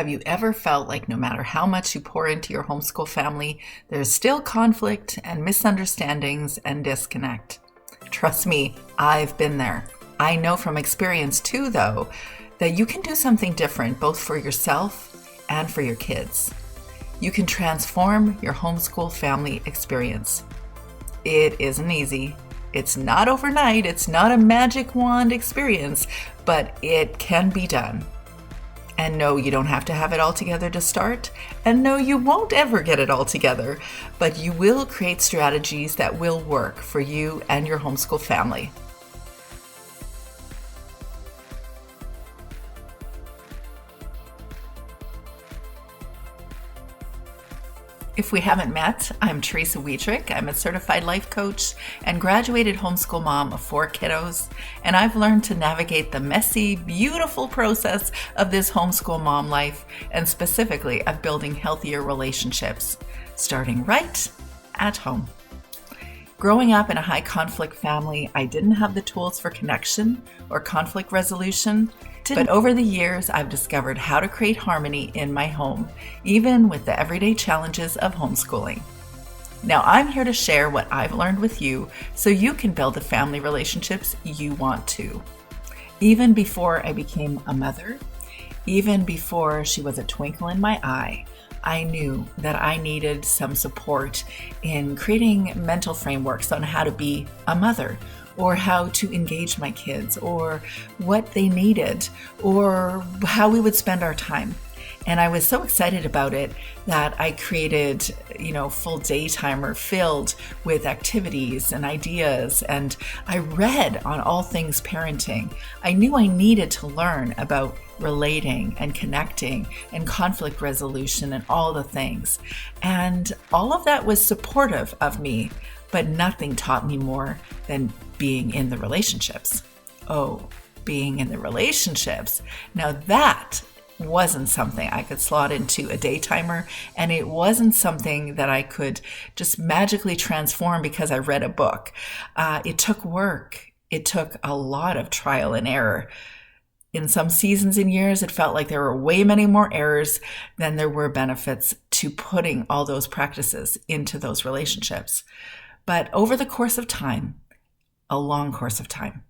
Have you ever felt like no matter how much you pour into your homeschool family, there's still conflict and misunderstandings and disconnect? Trust me, I've been there. I know from experience too, though, that you can do something different both for yourself and for your kids. You can transform your homeschool family experience. It isn't easy. It's not overnight. It's not a magic wand experience, but it can be done. And no, you don't have to have it all together to start. And no, you won't ever get it all together, but you will create strategies that will work for you and your homeschool family. If we haven't met, I'm Teresa Wiedrich. I'm a certified life coach and graduated homeschool mom of 4 kiddos, and I've learned to navigate the messy, beautiful process of this homeschool mom life, and specifically of building healthier relationships, starting right at home. Growing up in a high conflict family, I didn't have the tools for connection or conflict resolution. But over the years, I've discovered how to create harmony in my home, even with the everyday challenges of homeschooling. Now, I'm here to share what I've learned with you so you can build the family relationships you want to. Even before I became a mother, even before she was a twinkle in my eye, I knew that I needed some support in creating mental frameworks on how to be a mother, or how to engage my kids, or what they needed, or how we would spend our time. And I was so excited about it that I created, full day timer filled with activities and ideas. And I read on all things parenting. I knew I needed to learn about relating and connecting and conflict resolution and all the things. And all of that was supportive of me, but nothing taught me more than being in the relationships. Oh, being in the relationships. Now that wasn't something I could slot into a day timer, and it wasn't something that I could just magically transform because I read a book. It took work. It took a lot of trial and error. In some seasons and years, it felt like there were way many more errors than there were benefits to putting all those practices into those relationships. But over the course of time, a long course of time,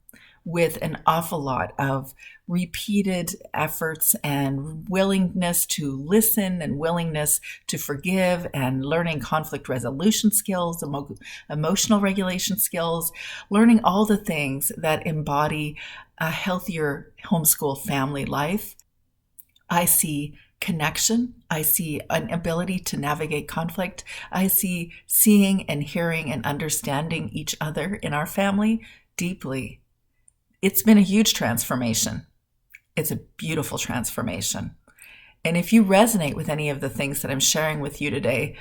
with an awful lot of repeated efforts and willingness to listen and willingness to forgive and learning conflict resolution skills, emotional regulation skills, learning all the things that embody a healthier homeschool family life, I see connection. I see an ability to navigate conflict. I see seeing and hearing and understanding each other in our family deeply. It's been a huge transformation. It's a beautiful transformation. And if you resonate with any of the things that I'm sharing with you today,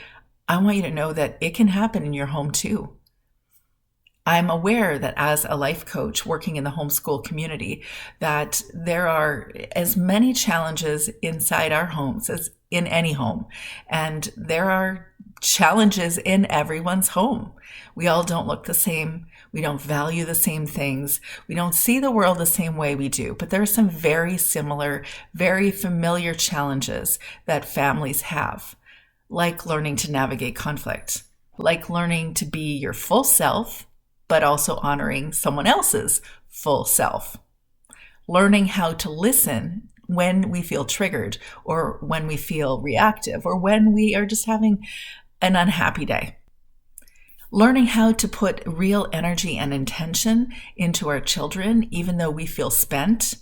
I want you to know that it can happen in your home too. I'm aware that as a life coach working in the homeschool community, that there are as many challenges inside our homes as in any home. And there are challenges in everyone's home. We all don't look the same. We don't value the same things. We don't see the world the same way we do. But there are some very similar, very familiar challenges that families have, like learning to navigate conflict, like learning to be your full self, but also honoring someone else's full self. Learning how to listen when we feel triggered, or when we feel reactive, or when we are just having an unhappy day. Learning how to put real energy and intention into our children, even though we feel spent,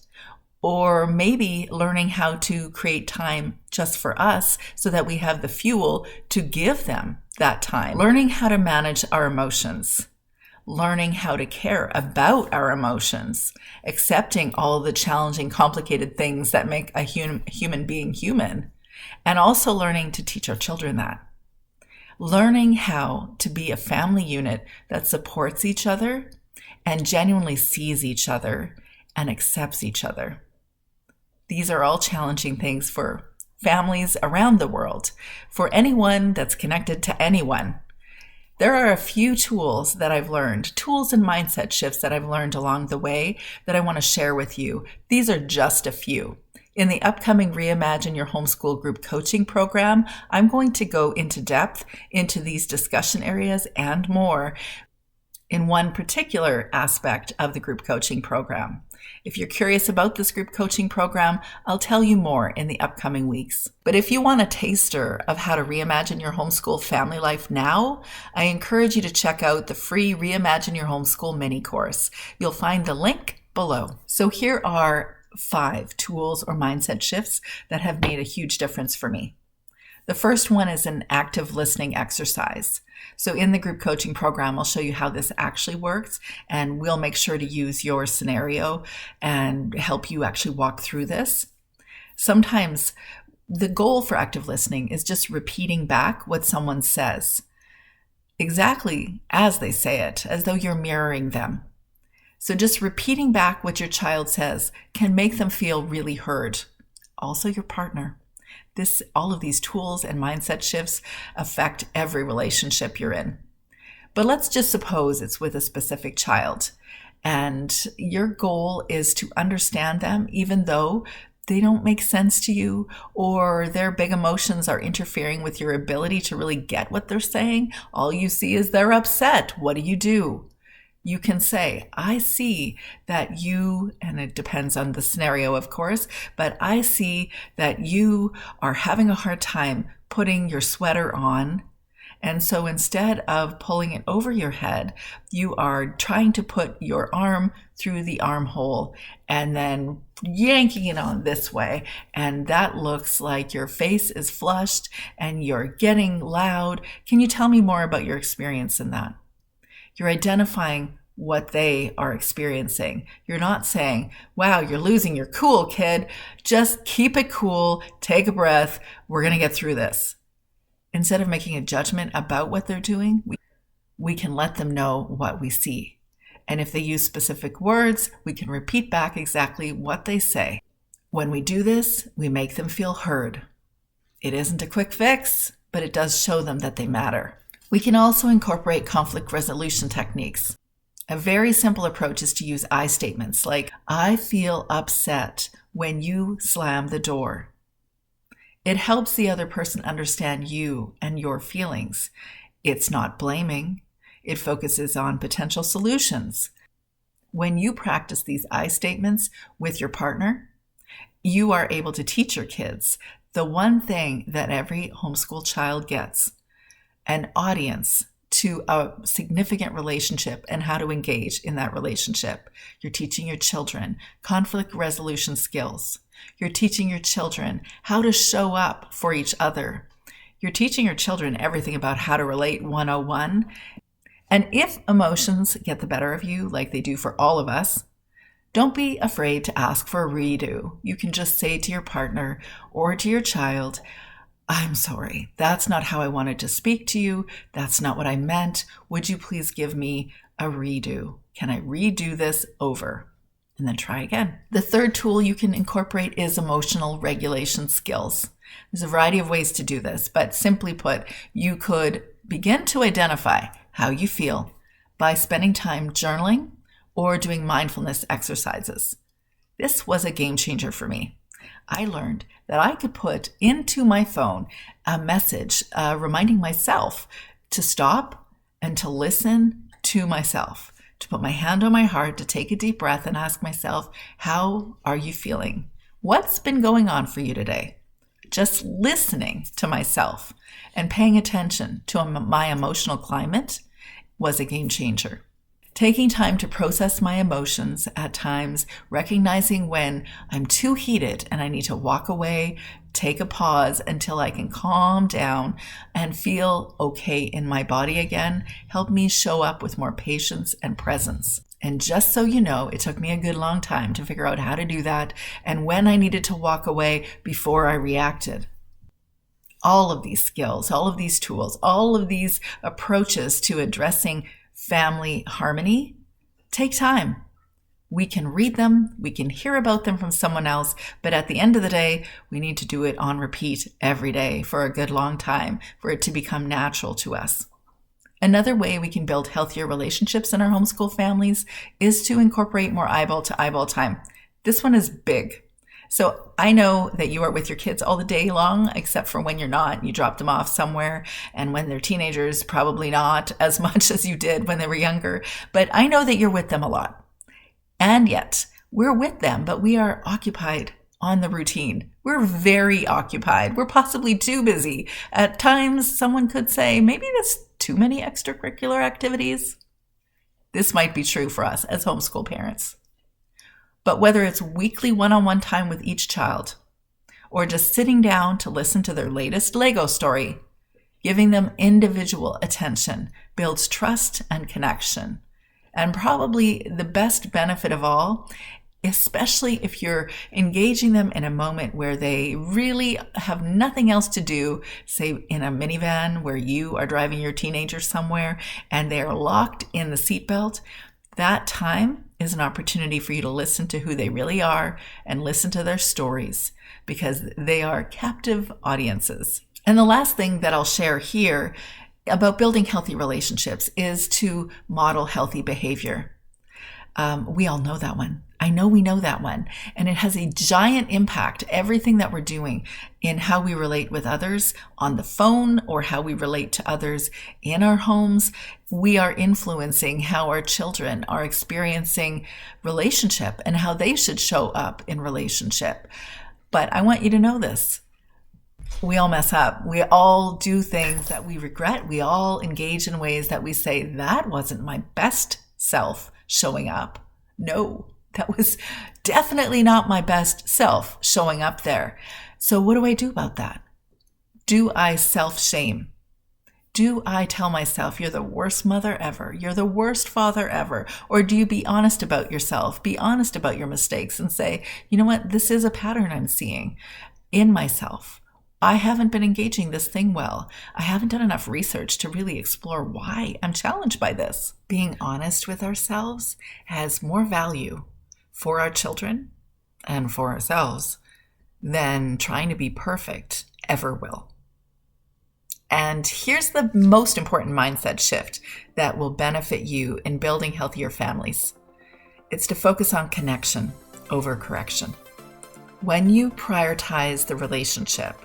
or maybe learning how to create time just for us so that we have the fuel to give them that time. Learning how to manage our emotions. Learning how to care about our emotions, accepting all the challenging, complicated things that make a human being human, and also learning to teach our children that. Learning how to be a family unit that supports each other and genuinely sees each other and accepts each other. These are all challenging things for families around the world, for anyone that's connected to anyone. There are a few tools that I've learned, tools and mindset shifts that I've learned along the way that I want to share with you. These are just a few. In the upcoming Reimagine Your Homeschool group coaching program, I'm going to go into depth into these discussion areas and more in one particular aspect of the group coaching program. If you're curious about this group coaching program, I'll tell you more in the upcoming weeks. But if you want a taster of how to reimagine your homeschool family life now, I encourage you to check out the free Reimagine Your Homeschool mini course. You'll find the link below. So here are 5 tools or mindset shifts that have made a huge difference for me. The first one is an active listening exercise. So in the group coaching program, I'll show you how this actually works, and we'll make sure to use your scenario and help you actually walk through this. Sometimes the goal for active listening is just repeating back what someone says, exactly as they say it, as though you're mirroring them. So just repeating back what your child says can make them feel really heard. Also your partner. All of these tools and mindset shifts affect every relationship you're in. But let's just suppose it's with a specific child, and your goal is to understand them even though they don't make sense to you, or their big emotions are interfering with your ability to really get what they're saying. All you see is they're upset. What do? You can say, I see that you, and it depends on the scenario, of course, but I see that you are having a hard time putting your sweater on. And so instead of pulling it over your head, you are trying to put your arm through the armhole and then yanking it on this way. And that looks like your face is flushed and you're getting loud. Can you tell me more about your experience in that? You're identifying what they are experiencing. You're not saying, wow, you're losing your cool, kid. Just keep it cool. Take a breath. We're going to get through this. Instead of making a judgment about what they're doing, we can let them know what we see. And if they use specific words, we can repeat back exactly what they say. When we do this, we make them feel heard. It isn't a quick fix, but it does show them that they matter. We can also incorporate conflict resolution techniques. A very simple approach is to use I statements like, I feel upset when you slam the door. It helps the other person understand you and your feelings. It's not blaming. It focuses on potential solutions. When you practice these I statements with your partner, you are able to teach your kids the one thing that every homeschool child gets: an audience to a significant relationship and how to engage in that relationship. You're teaching your children conflict resolution skills. You're teaching your children how to show up for each other. You're teaching your children everything about how to relate 101. And if emotions get the better of you, like they do for all of us, don't be afraid to ask for a redo. You can just say to your partner or to your child, I'm sorry, that's not how I wanted to speak to you. That's not what I meant. Would you please give me a redo? Can I redo this over? And then try again. The third tool you can incorporate is emotional regulation skills. There's a variety of ways to do this, but simply put, you could begin to identify how you feel by spending time journaling or doing mindfulness exercises. This was a game changer for me. I learned that I could put into my phone a message reminding myself to stop and to listen to myself, to put my hand on my heart, to take a deep breath and ask myself, how are you feeling? What's been going on for you today? Just listening to myself and paying attention to my emotional climate was a game changer. Taking time to process my emotions at times, recognizing when I'm too heated and I need to walk away, take a pause until I can calm down and feel okay in my body again, helped me show up with more patience and presence. And just so you know, it took me a good long time to figure out how to do that and when I needed to walk away before I reacted. All of these skills, all of these tools, all of these approaches to addressing family harmony take time. We can read them, we can hear about them from someone else, but at the end of the day, we need to do it on repeat every day for a good long time for it to become natural to us. Another way we can build healthier relationships in our homeschool families is to incorporate more eyeball to eyeball time. This one is big. So I know that you are with your kids all the day long, except for when you're not. You drop them off somewhere. And when they're teenagers, probably not as much as you did when they were younger. But I know that you're with them a lot. And yet, we're with them, but we are occupied on the routine. We're very occupied. We're possibly too busy. At times, someone could say, maybe there's too many extracurricular activities. This might be true for us as homeschool parents. But whether it's weekly one-on-one time with each child, or just sitting down to listen to their latest Lego story, giving them individual attention builds trust and connection. And probably the best benefit of all, especially if you're engaging them in a moment where they really have nothing else to do, say in a minivan where you are driving your teenager somewhere and they are locked in the seatbelt, that time is an opportunity for you to listen to who they really are and listen to their stories, because they are captive audiences. And the last thing that I'll share here about building healthy relationships is to model healthy behavior. We all know that one. I know we know that one. And it has a giant impact, everything that we're doing, in how we relate with others on the phone or how we relate to others in our homes. We are influencing how our children are experiencing relationship and how they should show up in relationship. But I want you to know this. We all mess up. We all do things that we regret. We all engage in ways that we say, that wasn't my best self showing up. No, that was definitely not my best self showing up there. So what do I do about that? Do I self-shame? Do I tell myself, you're the worst mother ever, you're the worst father ever? Or do you be honest about yourself, be honest about your mistakes and say, you know what, this is a pattern I'm seeing in myself. I haven't been engaging this thing well. I haven't done enough research to really explore why I'm challenged by this. Being honest with ourselves has more value for our children and for ourselves than trying to be perfect ever will. And here's the most important mindset shift that will benefit you in building healthier families. It's to focus on connection over correction. When you prioritize the relationship,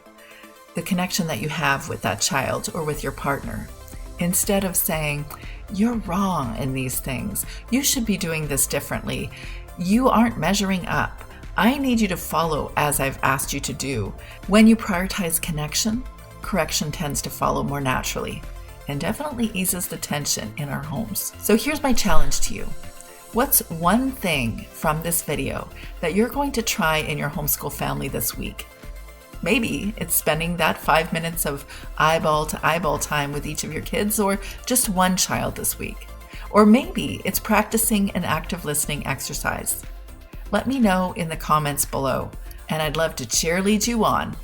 the connection that you have with that child or with your partner, instead of saying, you're wrong in these things, you should be doing this differently, you aren't measuring up, I need you to follow as I've asked you to do. When you prioritize connection, correction tends to follow more naturally and definitely eases the tension in our homes. So here's my challenge to you. What's one thing from this video that you're going to try in your homeschool family this week? Maybe it's spending that 5 minutes of eyeball to eyeball time with each of your kids, or just one child this week. Or maybe it's practicing an active listening exercise. Let me know in the comments below, and I'd love to cheerlead you on.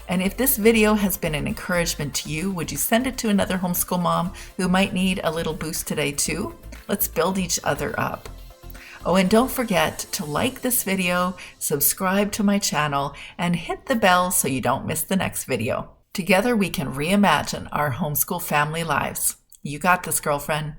And if this video has been an encouragement to you, would you send it to another homeschool mom who might need a little boost today too? Let's build each other up. Oh, and don't forget to like this video, subscribe to my channel, and hit the bell so you don't miss the next video. Together we can reimagine our homeschool family lives. You got this, girlfriend.